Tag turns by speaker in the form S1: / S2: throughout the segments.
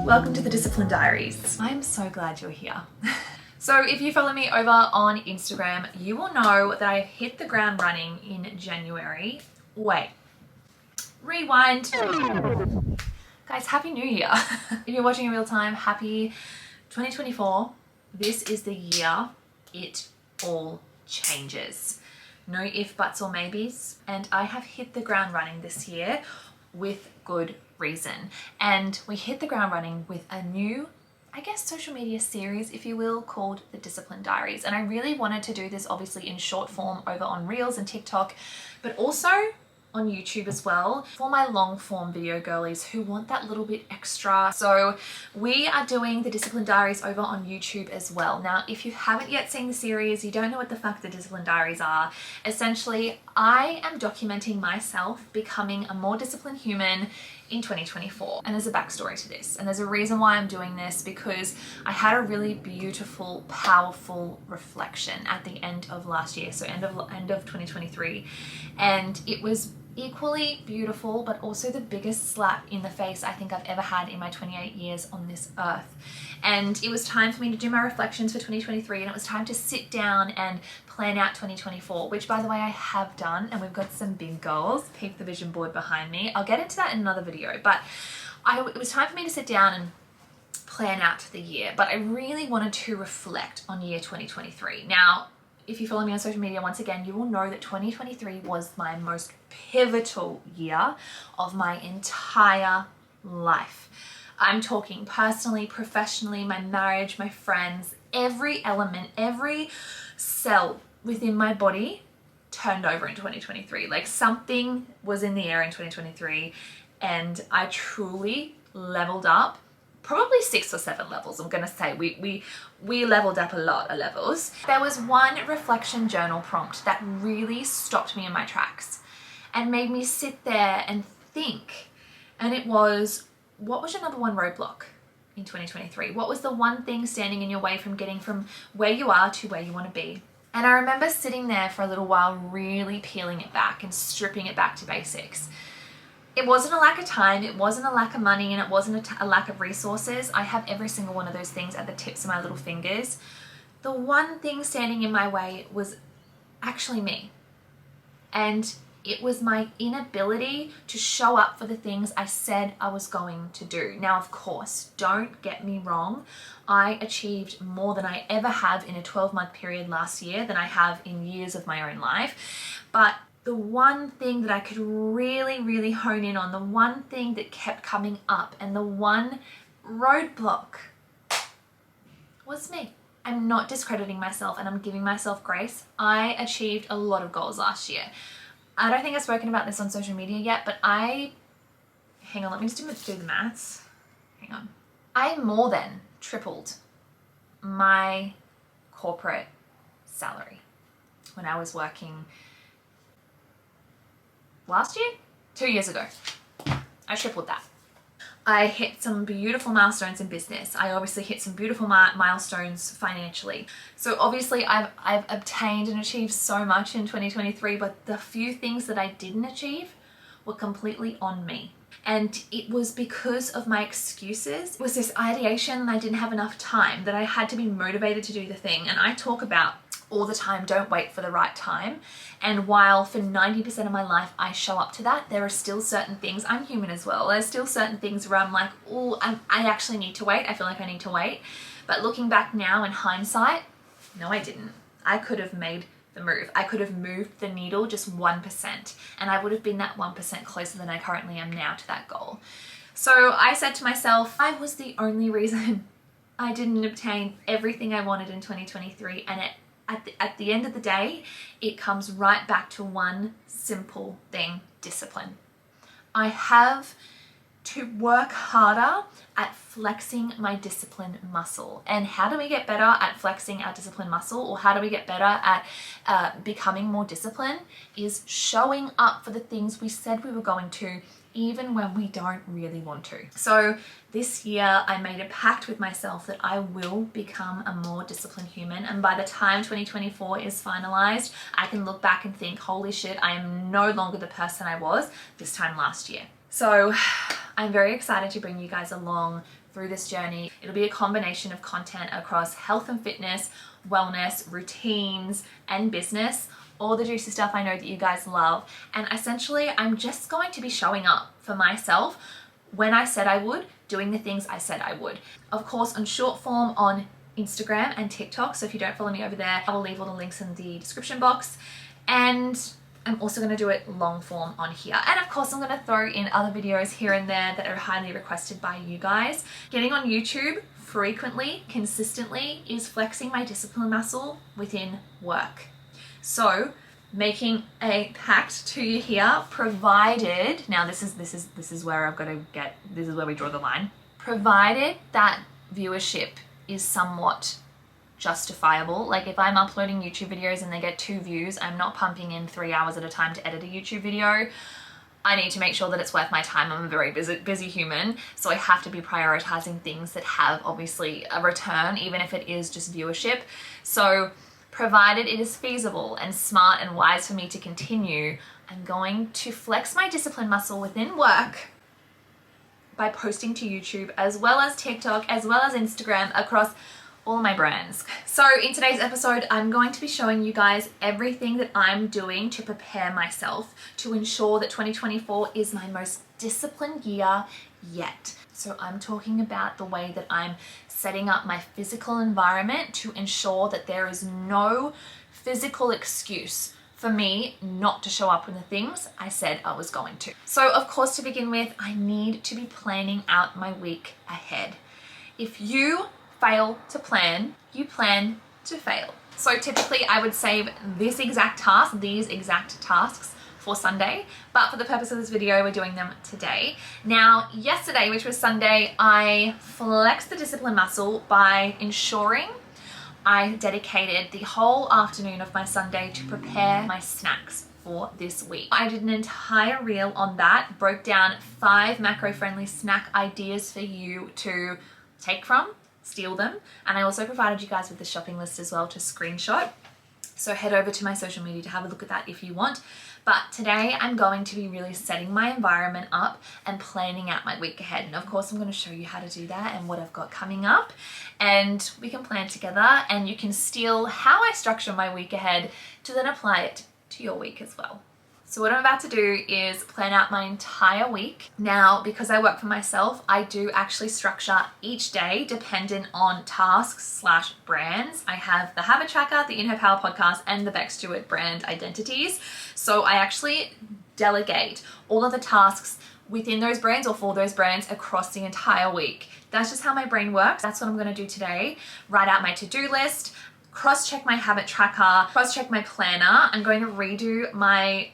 S1: Welcome to the Discipline Diaries. I'm so glad you're here. So if you follow me over on Instagram, you will know that I hit the ground running in January. Wait, rewind. Guys, Happy New Year. If you're watching in real time, happy 2024. This is the year it all changes. No ifs, buts or maybes. And I have hit the ground running this year with good reason. And we hit the ground running with a new, I guess, social media series, if you will, called the Discipline Diaries. And I really wanted to do this obviously in short form over on Reels and TikTok, but also on YouTube as well for my long form video girlies who want that little bit extra. So we are doing the Discipline Diaries over on YouTube as well. Now, if you haven't yet seen the series, you don't know what the fuck the Discipline Diaries are. Essentially, I am documenting myself becoming a more disciplined human in 2024. And there's a backstory to this. And there's a reason why I'm doing this, because I had a really beautiful, powerful reflection at the end of last year. So end of 2023. And it was equally beautiful, but also the biggest slap in the face I think I've ever had in my 28 years on this earth. And it was time for me to do my reflections for 2023, and it was time to sit down and plan out 2024, which by the way I have done, and we've got some big goals. Peep the vision board behind me. I'll get into that in another video, but it was time for me to sit down and plan out the year, but I really wanted to reflect on year 2023. Now, if you follow me on social media, once again, you will know that 2023 was my most pivotal year of my entire life. I'm talking personally, professionally, my marriage, my friends, every element, every cell within my body turned over in 2023. Like something was in the air in 2023 and I truly leveled up. Probably 6 or 7 levels. I'm gonna say we leveled up a lot of levels. There was one reflection journal prompt that really stopped me in my tracks and made me sit there and think. And it was, what was your number one roadblock in 2023? What was the one thing standing in your way from getting from where you are to where you want to be? And I remember sitting there for a little while, really peeling it back and stripping it back to basics. It wasn't a lack of time, it wasn't a lack of money, and it wasn't a lack of resources. I have every single one of those things at the tips of my little fingers. The one thing standing in my way was actually me. And it was my inability to show up for the things I said I was going to do. Now, of course, don't get me wrong. I achieved more than I ever have in a 12-month period last year than I have in years of my own life. But the one thing that I could really, really hone in on, the one thing that kept coming up, and the one roadblock was me. I'm not discrediting myself and I'm giving myself grace. I achieved a lot of goals last year. I don't think I've spoken about this on social media yet, but hang on, let me just do the maths. Hang on. I more than tripled my corporate salary when I was working last year? 2 years ago. I tripled that. I hit some beautiful milestones in business. I obviously hit some beautiful milestones financially. So obviously I've obtained and achieved so much in 2023, but the few things that I didn't achieve were completely on me. And it was because of my excuses. It was this ideation that I didn't have enough time, that I had to be motivated to do the thing. And I talk about all the time, don't wait for the right time. And while for 90% of my life I show up to that, there are still certain things, I'm human as well, there's still certain things where I'm like, oh, I actually need to wait. I feel like I need to wait. But looking back now in hindsight, no, I didn't. I could have made the move. I could have moved the needle just 1%, and I would have been that 1% closer than I currently am now to that goal. So I said to myself, I was the only reason I didn't obtain everything I wanted in 2023, and at the end of the day, it comes right back to one simple thing: discipline. I have to work harder at flexing my discipline muscle. And how do we get better at flexing our discipline muscle, or how do we get better at becoming more disciplined, is showing up for the things we said we were going to, even when we don't really want to. So this year I made a pact with myself that I will become a more disciplined human, and by the time 2024 is finalized, I can look back and think, holy shit, I am no longer the person I was this time last year. So I'm very excited to bring you guys along through this journey. It'll be a combination of content across health and fitness, wellness, routines, and business, all the juicy stuff I know that you guys love. And essentially, I'm just going to be showing up for myself when I said I would, doing the things I said I would. Of course, on short form on Instagram and TikTok. So if you don't follow me over there, I will leave all the links in the description box. And I'm also going to do it long form on here. And of course, I'm going to throw in other videos here and there that are highly requested by you guys. Getting on YouTube frequently, consistently, is flexing my discipline muscle within work. So making a pact to you here, provided, now this is where I've got to get, this is where we draw the line, provided that viewership is somewhat justifiable. Like if I'm uploading YouTube videos and they get 2 views, I'm not pumping in 3 hours at a time to edit a YouTube video. I need to make sure that it's worth my time. I'm a very busy human, so I have to be prioritizing things that have obviously a return, even if it is just viewership. So provided it is feasible and smart and wise for me to continue, I'm going to flex my discipline muscle within work by posting to YouTube as well as TikTok as well as Instagram across all my brands. So in today's episode, I'm going to be showing you guys everything that I'm doing to prepare myself to ensure that 2024 is my most disciplined year yet. So I'm talking about the way that I'm setting up my physical environment to ensure that there is no physical excuse for me not to show up in the things I said I was going to. So of course, to begin with, I need to be planning out my week ahead. If you fail to plan, you plan to fail. So typically I would save this exact task, these exact tasks for Sunday, but for the purpose of this video, we're doing them today. Now, yesterday, which was Sunday, I flexed the discipline muscle by ensuring I dedicated the whole afternoon of my Sunday to prepare my snacks for this week. I did an entire reel on that, broke down 5 macro-friendly snack ideas for you to take from, steal them, and I also provided you guys with the shopping list as well to screenshot. So head over to my social media to have a look at that if you want. But today I'm going to be really setting my environment up and planning out my week ahead. And of course, I'm going to show you how to do that and what I've got coming up. And we can plan together, and you can steal how I structure my week ahead to then apply it to your week as well. So what I'm about to do is plan out my entire week. Now, because I work for myself, I do actually structure each day dependent on tasks/brands. I have the Habit Tracker, the In Her Power podcast, and the Beck Stewart brand identities. So I actually delegate all of the tasks within those brands or for those brands across the entire week. That's just how my brain works. That's what I'm going to do today. Write out my to-do list, cross-check my habit tracker, cross-check my planner. I'm going to redo my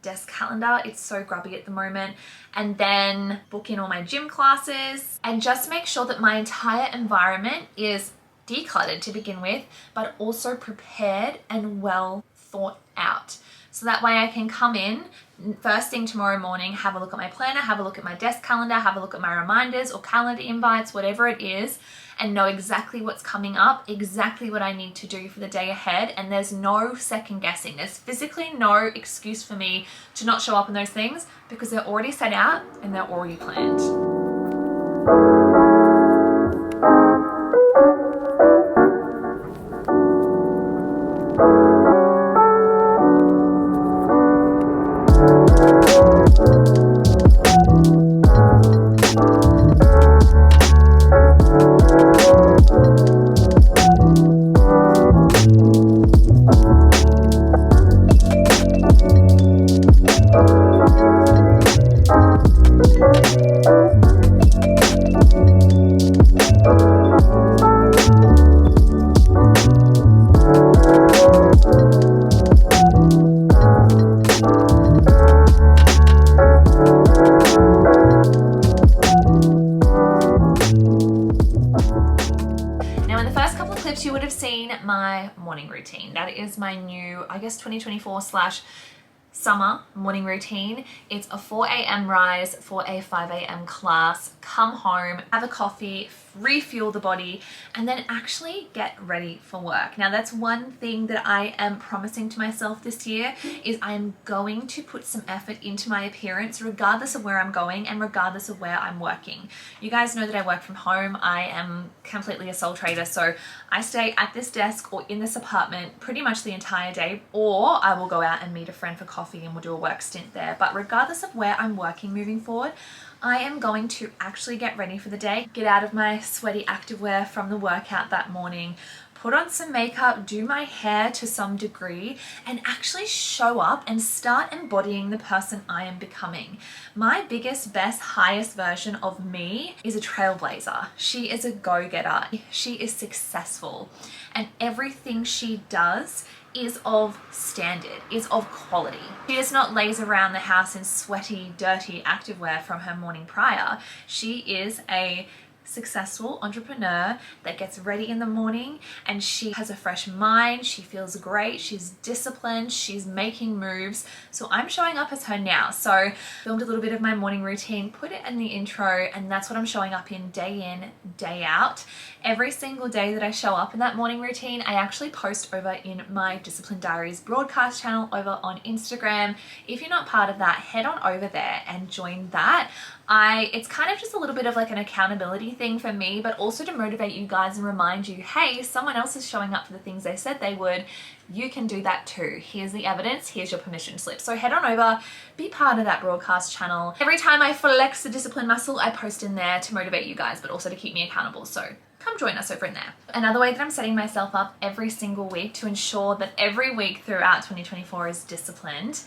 S1: desk calendar. It's so grubby at the moment. And then book in all my gym classes and just make sure that my entire environment is decluttered to begin with, but also prepared and well thought out. So that way I can come in first thing tomorrow morning, have a look at my planner, have a look at my desk calendar, have a look at my reminders or calendar invites, whatever it is, and know exactly what's coming up, exactly what I need to do for the day ahead. And there's no second guessing. There's physically no excuse for me to not show up in those things because they're already set out and they're already planned. photo, you would have seen my morning routine. That is my new, I guess, 2024 slash summer morning routine. It's a 4 a.m. rise for a 5 a.m. class, come home, have a coffee, refuel the body, and then actually get ready for work. Now that's one thing that I am promising to myself this year, is I'm going to put some effort into my appearance regardless of where I'm going and regardless of where I'm working. You guys know that I work from home. I am completely a sole trader, so I stay at this desk or in this apartment pretty much the entire day, or I will go out and meet a friend for coffee and we'll do a work stint there. But regardless of where I'm working moving forward, I am going to actually get ready for the day, get out of my sweaty activewear from the workout that morning, put on some makeup, do my hair to some degree, and actually show up and start embodying the person I am becoming. My biggest, best, highest version of me is a trailblazer. She is a go-getter. She is successful. And everything she does is of standard, is of quality. She does not laze around the house in sweaty, dirty activewear from her morning prior. She is a successful entrepreneur that gets ready in the morning and she has a fresh mind, she feels great, she's disciplined, she's making moves. So I'm showing up as her now. So filmed a little bit of my morning routine, put it in the intro, and that's what I'm showing up in, day out. Every single day that I show up in that morning routine, I actually post over in my Discipline Diaries broadcast channel over on Instagram. If you're not part of that, head on over there and join that. It's kind of just a little bit of like an accountability thing for me, but also to motivate you guys and remind you, hey, someone else is showing up for the things they said they would. You can do that too. Here's the evidence, here's your permission slip. So head on over, be part of that broadcast channel. Every time I flex the discipline muscle, I post in there to motivate you guys, but also to keep me accountable. So come join us over in there. Another way that I'm setting myself up every single week to ensure that every week throughout 2024 is disciplined,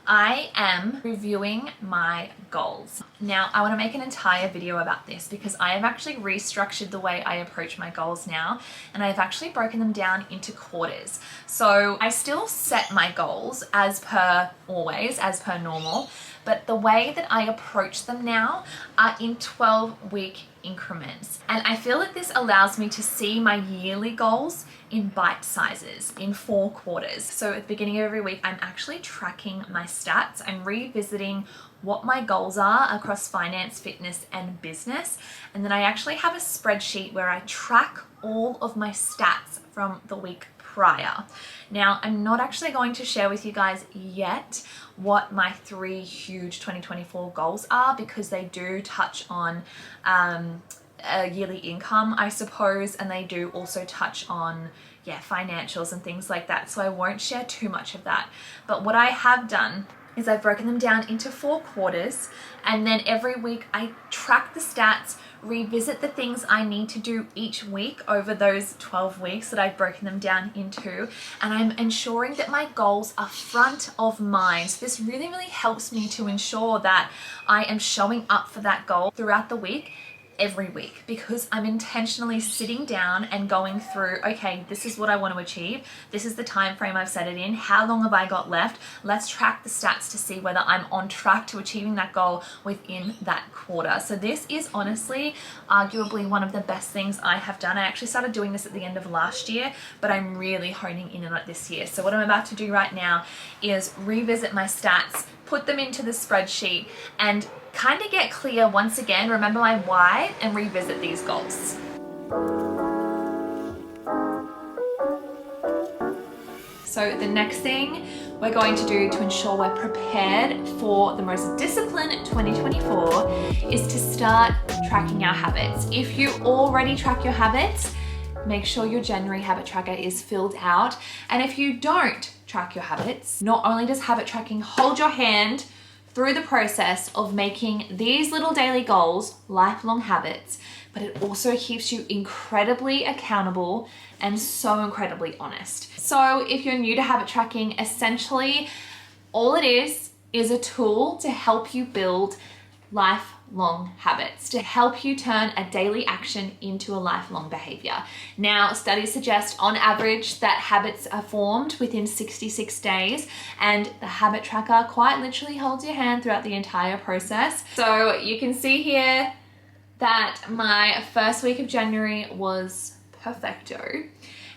S1: I am reviewing my goals. Now, I want to make an entire video about this because I have actually restructured the way I approach my goals now, and I've actually broken them down into quarters. So I still set my goals as per always, as per normal, but the way that I approach them now are in 12-week increments. And I feel that this allows me to see my yearly goals in bite sizes, in 4 quarters. So at the beginning of every week, I'm actually tracking my stats. I'm revisiting what my goals are across finance, fitness, and business. And then I actually have a spreadsheet where I track all of my stats from the week prior. Now, I'm not actually going to share with you guys yet what my 3 huge 2024 goals are, because they do touch on a yearly income, I suppose, and they do also touch on financials and things like that. So I won't share too much of that. But what I have done is I've broken them down into 4 quarters, and then every week I track the stats, revisit the things I need to do each week over those 12 weeks that I've broken them down into, and I'm ensuring that my goals are front of mind. So this really, really helps me to ensure that I am showing up for that goal throughout the week, every week, because I'm intentionally sitting down and going through, okay, this is what I want to achieve. This is the time frame I've set it in. How long have I got left? Let's track the stats to see whether I'm on track to achieving that goal within that quarter. So this is honestly arguably one of the best things I have done. I actually started doing this at the end of last year, but I'm really honing in on it this year. So what I'm about to do right now is revisit my stats, put them into the spreadsheet, and kind of get clear once again, remember my why, and revisit these goals. So the next thing we're going to do to ensure we're prepared for the most disciplined 2024 is to start tracking our habits. If you already track your habits, make sure your January habit tracker is filled out. And if you don't track your habits, not only does habit tracking hold your hand through the process of making these little daily goals lifelong habits, but it also keeps you incredibly accountable and so incredibly honest. So if you're new to habit tracking, essentially all it is a tool to help you build lifelong habits, to help you turn a daily action into a lifelong behavior. Now, studies suggest on average that habits are formed within 66 days, and the habit tracker quite literally holds your hand throughout the entire process. So you can see here that my first week of January was perfecto.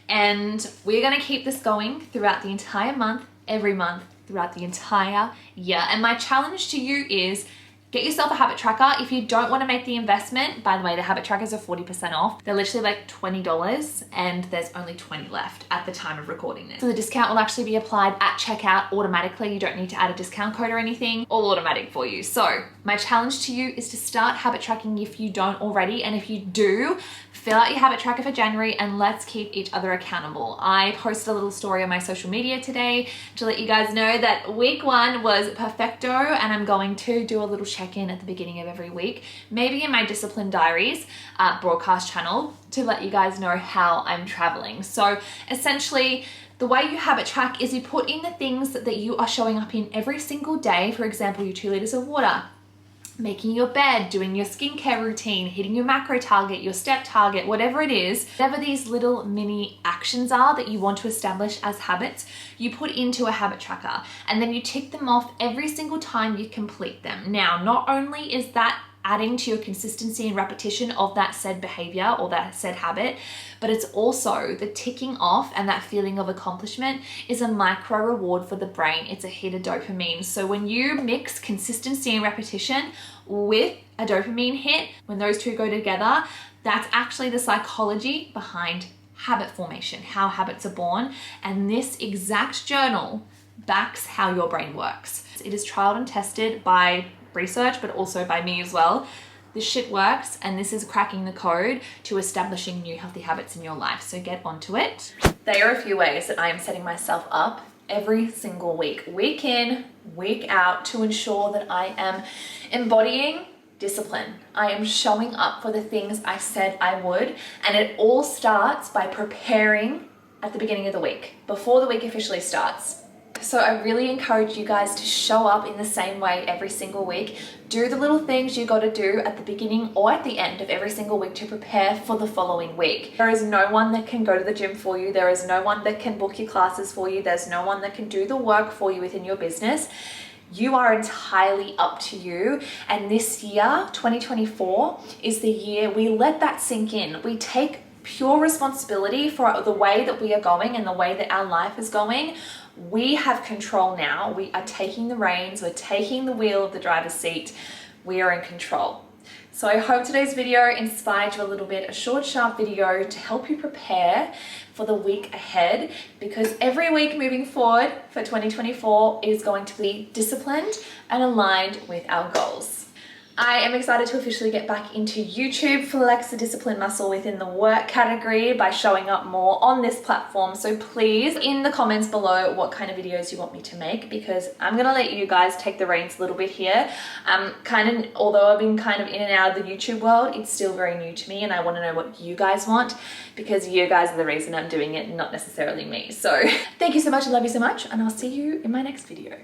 S1: And we're gonna keep this going throughout the entire month, every month, throughout the entire year. And my challenge to you is get yourself a habit tracker. If you don't want to make the investment, by the way, the habit trackers are 40% off. They're literally like $20 and there's only 20 left at the time of recording this. So the discount will actually be applied at checkout automatically. You don't need to add a discount code or anything, all automatic for you. So my challenge to you is to start habit tracking if you don't already. And if you do, fill out your habit tracker for January and let's keep each other accountable. I posted a little story on my social media today to let you guys know that week 1 was perfecto, and I'm going to do a little check-in at the beginning of every week, maybe in my Discipline Diaries broadcast channel, to let you guys know how I'm traveling. So essentially, the way you habit track is you put in the things that you are showing up in every single day. For example, your 2 liters of water, making your bed, doing your skincare routine, hitting your macro target, your step target, whatever it is, whatever these little mini actions are that you want to establish as habits, you put into a habit tracker and then you tick them off every single time you complete them. Now, not only is that adding to your consistency and repetition of that said behavior or that said habit, but it's also the ticking off, and that feeling of accomplishment is a micro reward for the brain. It's a hit of dopamine. So when you mix consistency and repetition with a dopamine hit, when those two go together, that's actually the psychology behind habit formation, how habits are born. And this exact journal backs how your brain works. It is trialed and tested by research, but also by me as well. This shit works, and this is cracking the code to establishing new healthy habits in your life. So get onto it. There are a few ways that I am setting myself up every single week, week in, week out, to ensure that I am embodying discipline. I am showing up for the things I said I would, and it all starts by preparing at the beginning of the week, before the week officially starts. So I really encourage you guys to show up in the same way every single week. Do the little things you got to do at the beginning or at the end of every single week to prepare for the following week. There is no one that can go to the gym for you. There is no one that can book your classes for you. There's no one that can do the work for you within your business. You are entirely up to you. And this year, 2024, is the year we let that sink in. We take pure responsibility for the way that we are going and the way that our life is going. We have control now. We are taking the reins. We're taking the wheel of the driver's seat. We are in control. So I hope today's video inspired you a little bit, a short, sharp video to help you prepare for the week ahead, because every week moving forward for 2024 is going to be disciplined and aligned with our goals. I am excited to officially get back into YouTube, flex the discipline muscle within the work category by showing up more on this platform. So please, in the comments below, what kind of videos you want me to make, because I'm gonna let you guys take the reins a little bit here. Although I've been kind of in and out of the YouTube world, it's still very new to me, and I want to know what you guys want, because you guys are the reason I'm doing it, not necessarily me. So thank you so much. I love you so much, and I'll see you in my next video.